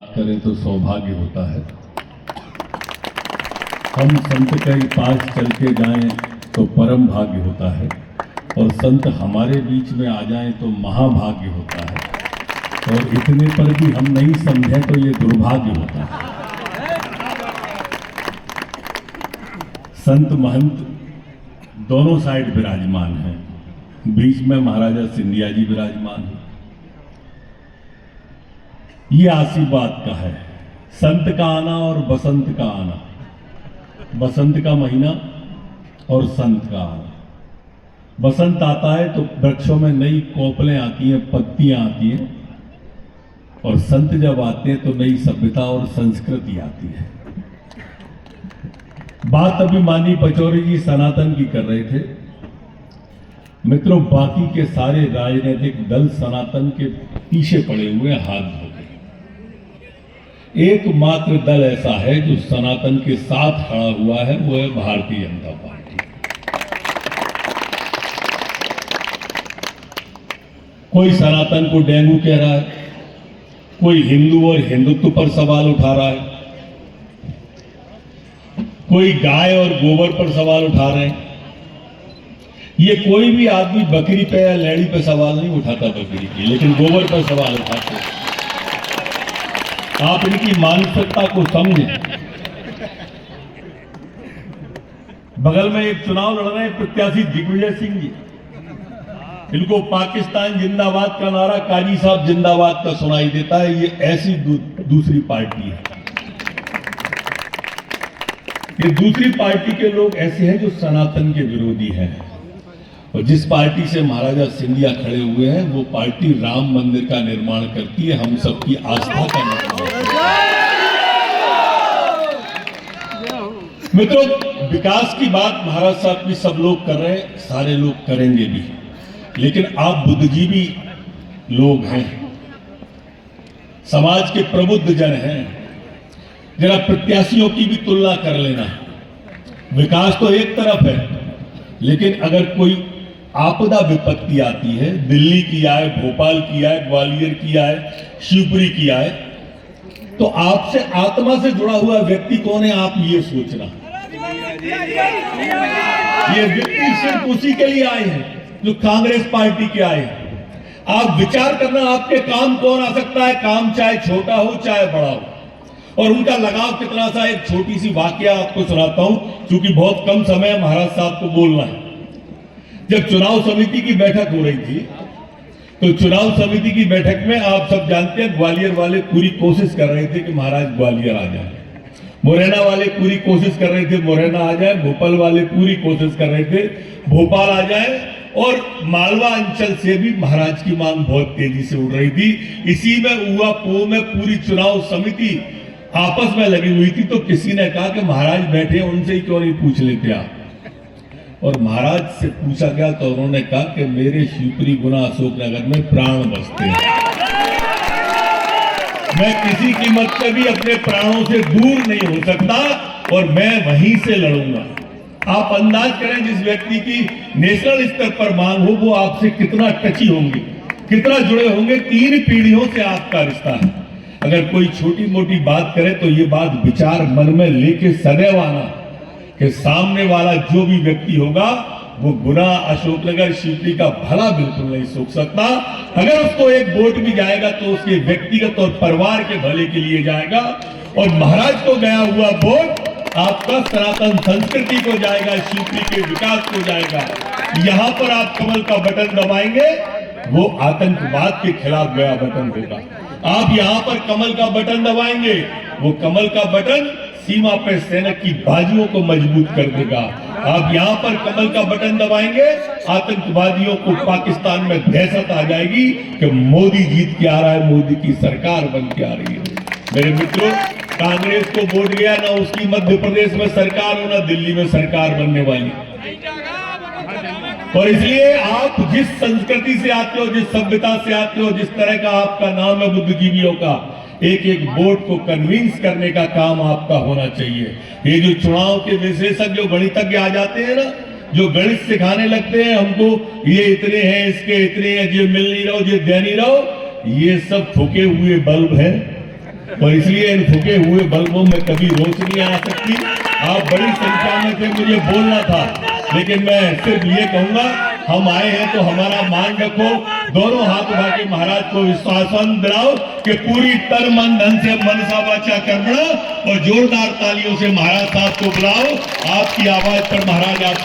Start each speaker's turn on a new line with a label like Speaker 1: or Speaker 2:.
Speaker 1: करें तो सौभाग्य होता है। हम संत के पास चल के जाएं तो परम भाग्य होता है, और संत हमारे बीच में आ जाएं तो महाभाग्य होता है, और इतने पर भी हम नहीं समझें तो ये दुर्भाग्य होता है। संत महंत दोनों साइड विराजमान हैं, बीच में महाराजा सिंधिया जी विराजमान हैं। ये आशीर्वाद का है, संत का आना और बसंत का आना, बसंत का महीना और संत का आना। बसंत आता है तो वृक्षों में नई कोपलें आती हैं, पत्तियां आती हैं, और संत जब आते हैं तो नई सभ्यता और संस्कृति आती है। बात अभी माननीय पचौरी जी सनातन की कर रहे थे। मित्रों, बाकी के सारे राजनीतिक दल सनातन के पीछे पड़े हुए हाथ धो के। एकमात्र दल ऐसा है जो सनातन के साथ खड़ा हुआ है, वो है भारतीय जनता पार्टी। कोई सनातन को डेंगू कह रहा है, कोई हिंदू और हिंदुत्व पर सवाल उठा रहा है, कोई गाय और गोबर पर सवाल उठा रहे हैं। ये कोई भी आदमी बकरी पे या लेडी पे सवाल नहीं उठाता बकरी की, लेकिन गोबर पर सवाल उठाते हैं। आप इनकी मानसिकता को समझें। बगल में एक चुनाव लड़ रहे हैं प्रत्याशी दिग्विजय सिंह जी। इनको पाकिस्तान जिंदाबाद का नारा काजी साहब जिंदाबाद का सुनाई देता है। ये ऐसी दूसरी पार्टी है। ये दूसरी पार्टी के लोग ऐसे हैं जो सनातन के विरोधी हैं, और जिस पार्टी से महाराजा सिंधिया खड़े हुए हैं वो पार्टी राम मंदिर का निर्माण करती है, हम सबकी आस्था का निर्माण। मित्रों, विकास की बात महाराज साहब भी सब लोग कर रहे हैं, सारे लोग करेंगे भी, लेकिन आप बुद्धिजीवी लोग हैं, समाज के प्रबुद्ध जन हैं, जरा प्रत्याशियों की भी तुलना कर लेना। विकास तो एक तरफ है, लेकिन अगर कोई आपदा विपत्ति आती है, दिल्ली की आए, भोपाल की आए, ग्वालियर की आए, शिवपुरी की आए, तो आपसे आत्मा से जुड़ा हुआ व्यक्ति कौन है, आप ये सोचना। ये व्यक्ति सिर्फ उसी के लिए आए हैं जो कांग्रेस पार्टी के आए हैं। आप विचार करना, आपके काम कौन आ सकता है, काम चाहे छोटा हो चाहे बड़ा हो, और उनका लगाव कितना सा। एक छोटी सी वाकया आपको सुनाता हूं, क्योंकि बहुत कम समय महाराज साहब को बोलना है। जब चुनाव समिति की बैठक हो रही थी, तो चुनाव समिति की बैठक में आप सब जानते हैं ग्वालियर वाले पूरी कोशिश कर रहे थे कि महाराज ग्वालियर आ जाए, मुरैना वाले पूरी कोशिश कर रहे थे मुरैना आ जाए, भोपाल वाले पूरी कोशिश कर रहे थे भोपाल आ जाए, और मालवा अंचल से भी महाराज की मांग बहुत तेजी से उड़ रही थी। इसी में उआ पो में पूरी चुनाव समिति आपस में लगी हुई थी। तो किसी ने कहा कि महाराज बैठे, उनसे ही क्यों नहीं पूछ लेते आप। और महाराज से पूछा गया तो उन्होंने कहा कि मेरे शिवपुरी गुना अशोकनगर में प्राण बसते हैं, मैं किसी कीमत पे भी अपने प्राणों से दूर नहीं हो सकता, और मैं वहीं से लड़ूंगा। आप अंदाज करें, जिस व्यक्ति की नेशनल स्तर पर मांग हो, वो आपसे कितना टची होंगे, कितना जुड़े होंगे। 3 पीढ़ियों से आपका रिश्ता है। अगर कोई छोटी मोटी बात करे तो ये बात विचार मन में लेके सदैव आना कि सामने वाला जो भी व्यक्ति होगा वो गुना अशोकनगर शिवपुरी का भला बिल्कुल नहीं सोच सकता। अगर उसको एक वोट भी जाएगा तो उसके व्यक्तिगत और परिवार के भले के लिए जाएगा, और महाराज को गया हुआ वोट आपका सनातन संस्कृति को जाएगा, शिवपुरी के विकास को जाएगा। यहां पर आप कमल का बटन दबाएंगे, वो आतंकवाद के खिलाफ गया बटन होगा। आप यहां पर कमल का बटन दबाएंगे, वो कमल का बटन सीमा पर सैनिक की बाजुओं को मजबूत कर देगा। आप यहां पर कमल का बटन दबाएंगे, आतंकवादियों को पाकिस्तान में दहशत आ जाएगी कि मोदी जीत के आ रहा है, मोदी की सरकार बन के आ रही है। मेरे मित्रों, कांग्रेस को वोट गया ना, उसकी मध्य प्रदेश में सरकार हो ना दिल्ली में सरकार बनने वाली। और इसलिए आप जिस संस्कृति से आते हो, जिस सभ्यता से आते हो, जिस तरह का आपका नाम है बुद्धिजीवियों का, एक एक वोट को कन्विंस करने का काम आपका होना चाहिए। ये जो चुनाव के विशेषज्ञ गणितज्ञ आ जाते हैं ना, जो गणित सिखाने लगते हैं हमको, ये इतने हैं, इसके इतने हैं, ये मिल नहीं रहो, ये दे नहीं रहो, ये सब फूके हुए बल्ब हैं। और इसलिए इन फूके हुए बल्बों में कभी रोशनी आ सकती। आप बड़ी संख्या में थे, मुझे बोलना था, लेकिन मैं सिर्फ ये कहूंगा, हम आए हैं तो हमारा मान रखो, दोनों हाथ उठा के महाराज को विश्वासन दिलाओ कि पूरी तन मन धन से मनसा वाचा कर्मणा, और जोरदार तालियों से महाराज साहब को बुलाओ। आपकी आवाज पर महाराज आप